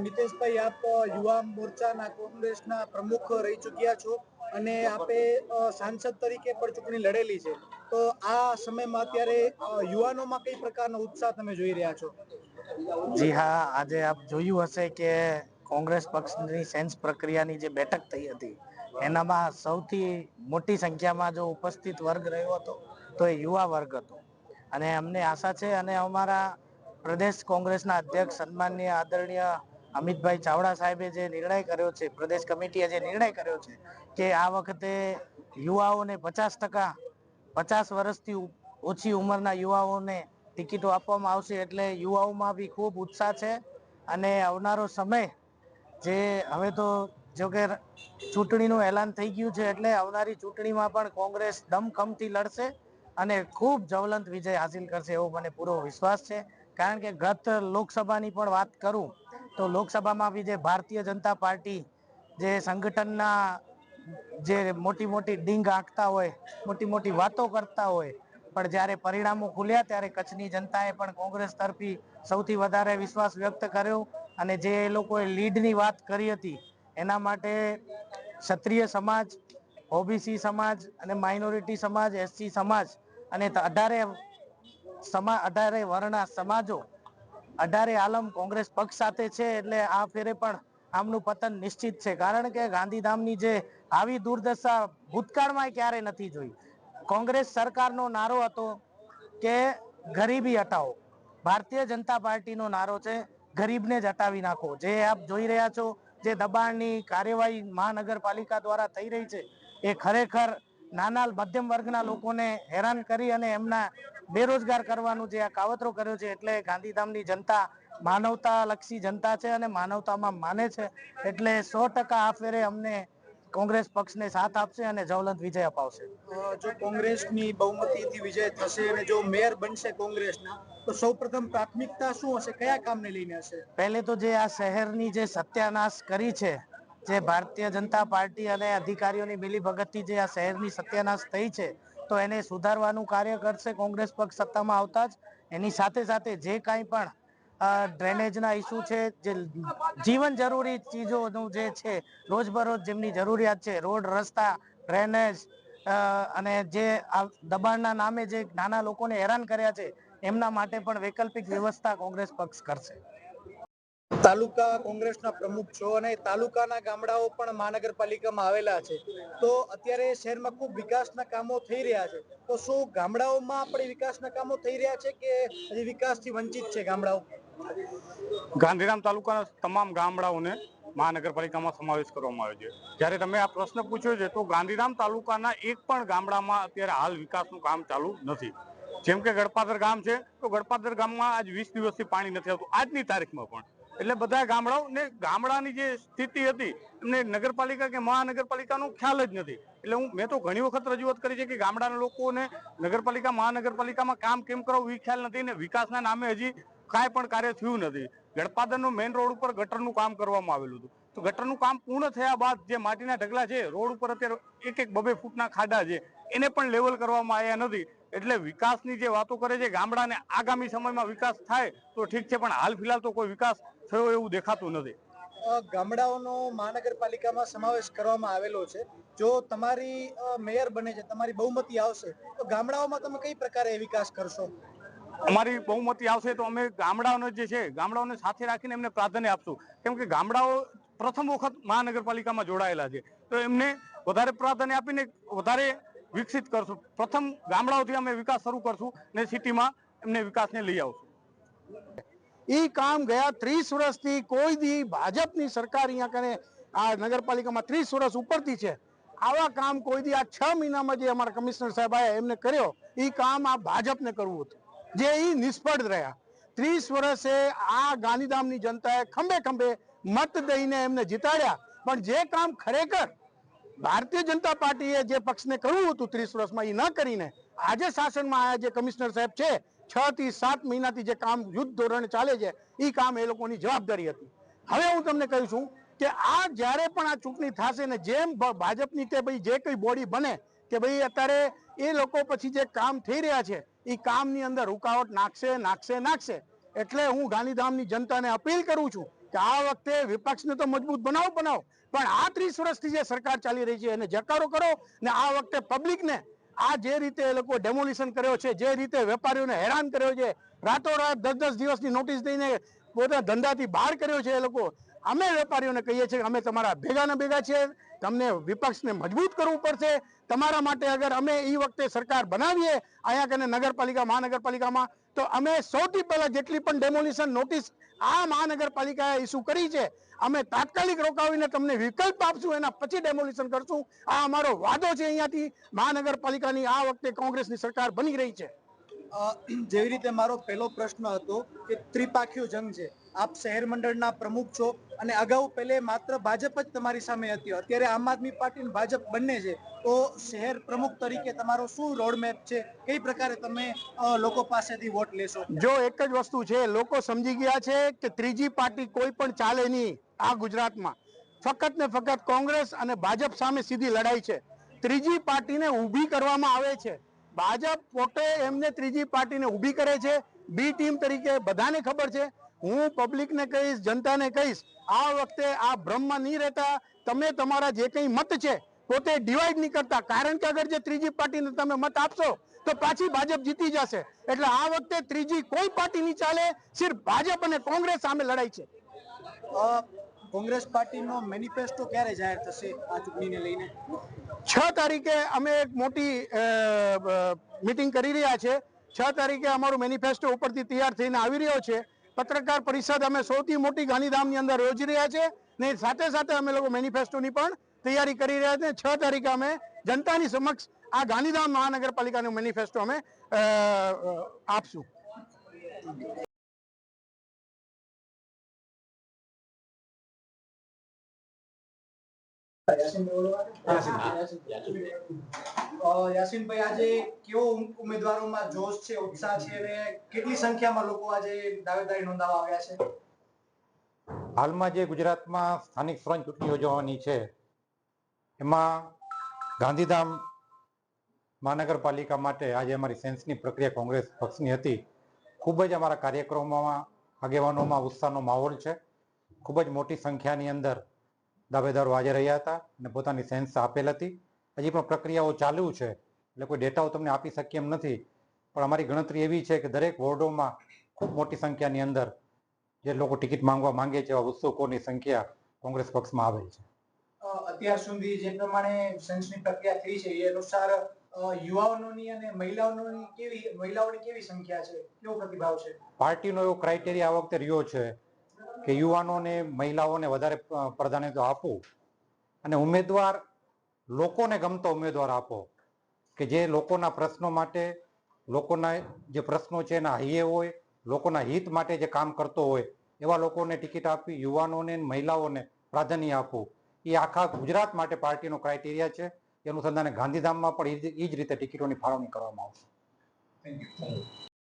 નિતેશભાઈ, આપ યુવા મોરચાના કોંગ્રેસના પ્રમુખ રહી ચૂક્યા છો અને આપે સાંસદ તરીકે પણ ચૂંટણી લડેલી છે, તો આ સમયમાં અત્યારે યુવાનોમાં કઈ પ્રકારનો ઉત્સાહ તમે જોઈ રહ્યા છો? જી હા, આજે આપ જોયું હશે કે કોંગ્રેસ પક્ષની સેન્સ પ્રક્રિયાની જે બેઠક થઈ હતી એનામાં સૌથી મોટી સંખ્યામાં જો ઉપસ્થિત વર્ગ રહ્યો હતો તો એ યુવા વર્ગ હતો. અને અમને આશા છે અને અમારા પ્રદેશ કોંગ્રેસના અધ્યક્ષ સન્માનનીય આદરણીય અમિતભાઈ ચાવડા સાહેબે જે નિર્ણય કર્યો છે, પ્રદેશ કમિટીએ જે નિર્ણય કર્યો છે કે આ વખતે યુવાઓને 50%, 50 વર્ષથી ઓછી ઉંમરના યુવાઓને ટિકિટો આપવામાં આવશે, એટલે યુવાઓમાં બી ખૂબ ઉત્સાહ છે. અને આવનારો સમય જે હવે તો જો કે ચૂંટણીનું એલાન થઈ ગયું છે, એટલે આવનારી ચૂંટણીમાં પણ કોંગ્રેસ દમખમથી લડશે અને ખૂબ જ્વલંત વિજય હાસિલ કરશે એવો મને પૂરો વિશ્વાસ છે. કારણ કે ગત લોકસભાની પણ વાત કરું તો લોકસભામાં બી જે ભારતીય જનતા પાર્ટી જે સંગઠનના જે મોટી મોટી ડીંગ આંકતા હોય, મોટી મોટી વાતો કરતા હોય, પણ જ્યારે પરિણામો ખુલ્યા ત્યારે કચ્છની જનતાએ પણ કોંગ્રેસ તરફી સૌથી વધારે વિશ્વાસ વ્યક્ત કર્યો. અને જે એ લોકોએ લીડની વાત કરી હતી એના માટે ક્ષત્રિય સમાજ, ઓબીસી સમાજ અને માઇનોરિટી સમાજ, એસસી સમાજ અને 18 વર્ણના સમાજો 18 આલમ કોંગ્રેસ પક્ષ સાથે છે. એટલે આ ફેરે પણ આમનું પતન નિશ્ચિત છે. કારણ કે ગાંધીધામની જે આવી દુર્દશા ભૂતકાળમાં ક્યારે નથી જોઈ. કોંગ્રેસ સરકારનો નારો હતો કે ગરીબી હટાવો, ભારતીય જનતા પાર્ટીનો નારો છે ગરીબને જ હટાવી નાખો. જે આપ જોઈ રહ્યા છો જે દબાણની કાર્યવાહી મહાનગરપાલિકા દ્વારા થઈ રહી છે એ ખરેખર નાના મધ્યમ વર્ગના લોકોને હેરાન કરી અને એમના બેરોજગાર કરવાનું જે આ કાવતરો કર્યો છે. એટલે ગાંધીધામની જનતા માનવતા લક્ષી જનતા છે અને માનવતામાં માને છે. એટલે 100% આ ફેરે અમને કોંગ્રેસ પક્ષને સાથ આપશે અને જ્વલંત વિજય અપાવશે. જો કોંગ્રેસની બહુમતીથી વિજય થશે અને જો મેયર બનશે કોંગ્રેસના, તો સૌપ્રથમ પ્રાથમિકતા શું હશે, કયા કામને લઈને હશે? પહેલે તો જે આ શહેરની જે સત્યાનાશ કરી છે, જે ભારતીય જનતા પાર્ટી અને અધિકારીઓની મિલીભગતથી જે આ શહેરની સત્યાનાશ થઈ છે, તો એને સુધારવાનું કાર્ય કરશે કોંગ્રેસ પક્ષ સત્તામાં આવતા જ. એની સાથે સાથે જે કાંઈ પણ ડ્રેનેજના ઇસ્યુ છે, જે જીવન જરૂરી ચીજોનું જે છે, રોજબરોજ જેમની જરૂરિયાત છે, રોડ, રસ્તા, ડ્રેનેજ અને જે આ દબાણના નામે જે નાના લોકોને હેરાન કર્યા છે એમના માટે પણ વૈકલ્પિક વ્યવસ્થા કોંગ્રેસ પક્ષ કરશે. તાલુકા કોંગ્રેસના પ્રમુખ છો અને તાલુકાના ગામડાઓ પણ મહાનગરપાલિકામાં આવેલા છે, તો અત્યારે શહેરમાં ખૂબ વિકાસના કામો થઈ રહ્યા છે, તો શું ગામડાઓમાં પણ વિકાસના કામો થઈ રહ્યા છે કે હજી વિકાસથી વંચિત છે ગામડાઓ? ગાંધીધામ તાલુકાના તમામ ગામડાઓને મહાનગરપાલિકામાં સમાવેશ કરવામાં આવ્યો છે. જ્યારે તમે આ પ્રશ્ન પૂછ્યો છે તો ગાંધીધામ તાલુકાના એક પણ ગામડામાં અત્યારે હાલ વિકાસનું કામ ચાલુ નથી. જેમ કે ગડપાદર ગામ છે તો ગડપાદર ગામમાં આજ 20 દિવસથી પાણી નથી આવતું, આજની તારીખમાં પણ. એટલે બધા ગામડાઓ ને ગામડાની જે સ્થિતિ હતી એમને નગરપાલિકા કે મહાનગરપાલિકાનો ખ્યાલ જ નથી. એટલે મેં તો ઘણી વખત રજૂઆત કરી છે કે ગામડાના લોકોને નગરપાલિકા મહાનગરપાલિકામાં કામ કેમ કરવું એ ખ્યાલ નથી ને વિકાસના નામે હજી કાંઈ પણ કાર્ય થયું નથી. ગડપાદરનો મેઇન રોડ ઉપર ગટરનું કામ કરવામાં આવેલું હતું, તો ગટરનું કામ પૂર્ણ થયા બાદ જે માટીના ઢગલા છે રોડ ઉપર અત્યારે 1-2 ફૂટના ખાડા છે એને પણ લેવલ કરવામાં આવ્યા નથી. એટલે વિકાસની જે વાતો કરે છે ગામડાને આગામી સમયમાં વિકાસ થાય તો ઠીક છે, પણ હાલ ફિલહાલ તો કોઈ વિકાસ થયો એવું દેખાતું નથી. ગામડાઓનો મહાનગરપાલિકામાં સમાવેશ કરવામાં આવેલો છે. જો તમારી મેયર બને છે, તમારી બહુમતી આવશે, તો ગામડાઓમાં તમે કઈ પ્રકારે વિકાસ કરશો? અમારી બહુમતી આવશે તો અમે ગામડાઓને જે છે ગામડાઓને સાથે રાખીને એમને પ્રાધાન્ય આપશું. કેમ કે ગામડાઓ પ્રથમ વખત મહાનગરપાલિકામાં જોડાયેલા છે, તો એમને વધારે પ્રાધાન્ય આપીને વધારે વિકસિત કરશું. પ્રથમ ગામડાઓથી અમે વિકાસ શરૂ કરશું ને સિટીમાં એમને વિકાસને લઈ આવશું. એ કામ ગયા 30 વર્ષથી કોઈ દી ભાજપની સરકાર અહીંયા કરે આ નગરપાલિકામાં 30 વર્ષ ઉપરથી છે. આવા કામ કોઈ દી આ 6 મહિનામાં જે અમારા કમિશનર સાહેબ આવ્યા એમને કર્યો, એ કામ આ ભાજપને કરવું હતું, જે એ નિષ્ફળ રહ્યા. 30 વર્ષે આ ગાંધીધામની જનતાએ ખંભે ખંભે મત દઈને એમને જીતાડ્યા, પણ જે કામ ખરેખર ભારતીય જનતા પાર્ટીએ જે પક્ષને કરવું હતું 30 વર્ષમાં એ ન કરીને આજે શાસનમાં આયા જે કમિશનર સાહેબ છે 6 થી 7 મહિનાથી જે કામ યુદ્ધ ધોરણે ચાલે છે એ કામ એ લોકોની જવાબદારી હતી. હવે હું તમને કહું છું કે આ જ્યારે પણ આ ચૂંટણી થશે ને જેમ ભાજપની કે ભાઈ જે કઈ બોડી બને કે ભાઈ અત્યારે એ લોકો પછી જે કામ થઈ રહ્યા છે એ કામની અંદર રૂકાવટ નાખશે. એટલે હું ગાંધીધામની જનતાને અપીલ કરું છું કે આ વખતે વિપક્ષને તો મજબૂત બનાવો પણ આ 30 વર્ષથી જે સરકાર ચાલી રહી છે એને જકારો કરો ને આ વખતે પબ્લિકને આ જે રીતે એ લોકો ડેમોલિશન કર્યો છે, જે રીતે વેપારીઓને હેરાન કર્યો છે, રાતોરાત 10-10 દિવસની નોટિસ દઈને પોતા ધંધાથી બહાર કર્યો છે એ લોકો. અમે વેપારીઓને કહીએ છીએ કે અમે તમારા ભેગા છીએ, તમને વિપક્ષને મજબૂત કરવું પડશે. તમારા માટે અગર અમે એ વખતે સરકાર બનાવીએ અહીંયા કને નગરપાલિકા મહાનગરપાલિકામાં તો અમે સૌથી પહેલા જેટલી પણ ડેમોલિશન નોટિસ આ મહાનગરપાલિકાએ ઇસ્યુ કરી છે અમે તાત્કાલિક રોકાવીને તમને વિકલ્પ આપશું, એના પછી ડેમોલિશન કરશું. આ અમારો વાદો છે અહીંયાથી. મહાનગરપાલિકાની આ વખતે કોંગ્રેસની સરકાર બની રહી છે. જેવી રીતે મારો પહેલો પ્રશ્ન હતો કે ત્રિપાખીયો જંગ છે, આપ શહેર મંડળના પ્રમુખ છો અને અગાઉ પહેલે માત્ર ભાજપ જ તમારી સામે હતી, અત્યારે આમ આદમી પાર્ટી અને ભાજપ બંને છે, તો શહેર પ્રમુખ તરીકે તમારો શું રોડમેપ છે, કઈ પ્રકારે તમે લોકો પાસેથી વોટ લેશો? જો એક જ વસ્તુ છે, લોકો સમજી ગયા છે કે ત્રીજી પાર્ટી કોઈ પણ ચાલે નહીં આ ગુજરાતમાં. ફક્ત ને ફક્ત કોંગ્રેસ અને ભાજપ સામે સીધી લડાઈ છે. ત્રીજી પાર્ટીને ઊભી કરવામાં આવે છે. ભાજપ પોતે એમને ત્રીજી પાર્ટીને ઊભી કરે છે બી ટીમ તરીકે. બધાને ખબર છે. હું પબ્લિકને કહીશ, જનતાને કહીશ, આ વખતે આ ભ્રમમાં નહીં રહેતા. તમે તમારા જે કંઈ મત છે પોતે ડિવાઈડ નહીં કરતા, કારણ કે અગર જે ત્રીજી પાર્ટીને તમે મત આપશો તો પાછી ભાજપ જીતી જશે. એટલે આ વખતે ત્રીજી કોઈ પાર્ટી નહીં ચાલે, સિર્ફ ભાજપ અને કોંગ્રેસ સામે લડાઈ છે. કોંગ્રેસ પાર્ટીનો મેનિફેસ્ટો ક્યારે જાહેર થશે આ ચૂંટણીને લઈને? 6 તારીખે અમે એક મોટી મીટિંગ કરી રહ્યા છે. 6 તારીખે અમારું મેનિફેસ્ટો ઉપરથી તૈયાર થઈને આવી રહ્યો છે. પત્રકાર પરિષદ અમે સૌથી મોટી ગાંધીધામની અંદર યોજી રહ્યા છે ને સાથે સાથે અમે લોકો મેનિફેસ્ટોની પણ તૈયારી કરી રહ્યા છે. 6 તારીખે અમે જનતાની સમક્ષ આ ગાંધીધામ મહાનગરપાલિકાનો મેનિફેસ્ટો અમે આપશું. યાસીનભાઈ, આજે કેવો ઉમેદવારોમાં જોશ છે, ઉત્સાહ છે અને કેટલી સંખ્યામાં લોકો આજે દાવેદારી નોંધાવવા આવ્યા છે? હાલમાં જે ગુજરાતમાં સ્થાનિક સ્વરાજ ચૂંટણી યોજવાની છે એમાં ગાંધીધામ મહાનગરપાલિકા માટે આજે અમારી સેન્સની પ્રક્રિયા કોંગ્રેસ પક્ષની હતી. ખૂબ જ અમારા કાર્યક્રમોમાં આગેવાનોમાં ઉત્સાહનો માહોલ છે. ખૂબ જ મોટી સંખ્યાની અંદર દાવેદારો હાજર રહ્યા હતા અને પોતાની સેન્સ આપેલ હતી. હજી પણ પ્રક્રિયાઓ ચાલુ છે એટલે કોઈ ડેટાઓ તમને આપી શકીએ એમ નથી, પણ અમારી ગણતરી એવી છે કે દરેક વોર્ડોમાં ખૂબ મોટી સંખ્યાની અંદર જે લોકો ટિકિટ માંગવા માંગે છે એવા ઉત્સુકોની સંખ્યા કોંગ્રેસ પક્ષમાં આવેલ છે. અત્યાર સુધી જે પ્રમાણે સેન્સની પ્રક્રિયા થઈ છે એ અનુસાર યુવાનોની અને મહિલાઓની કેવી સંખ્યા છે, કેવો પ્રતિભાવ છે? પાર્ટીનો એવો ક્રાઇટેરિયા આ વખતે રહ્યો છે કે યુવાનોને મહિલાઓને વધારે પ્રાધાન્યતા આપવું અને ઉમેદવાર લોકોને ગમતો ઉમેદવાર આપો કે જે લોકોના પ્રશ્નો માટે, લોકોના જે પ્રશ્નો છે એના હૈયે હોય, લોકોના હિત માટે જે કામ કરતો હોય એવા લોકોને ટિકિટ આપવી, યુવાનોને મહિલાઓને પ્રાધાન્ય આપવું, એ આખા ગુજરાત માટે પાર્ટીનો ક્રાઇટેરિયા છે. એ અનુસંધાને ગાંધીધામમાં પણ એ જ રીતે ટિકિટોની ફાળવણી કરવામાં આવશે. Thank you.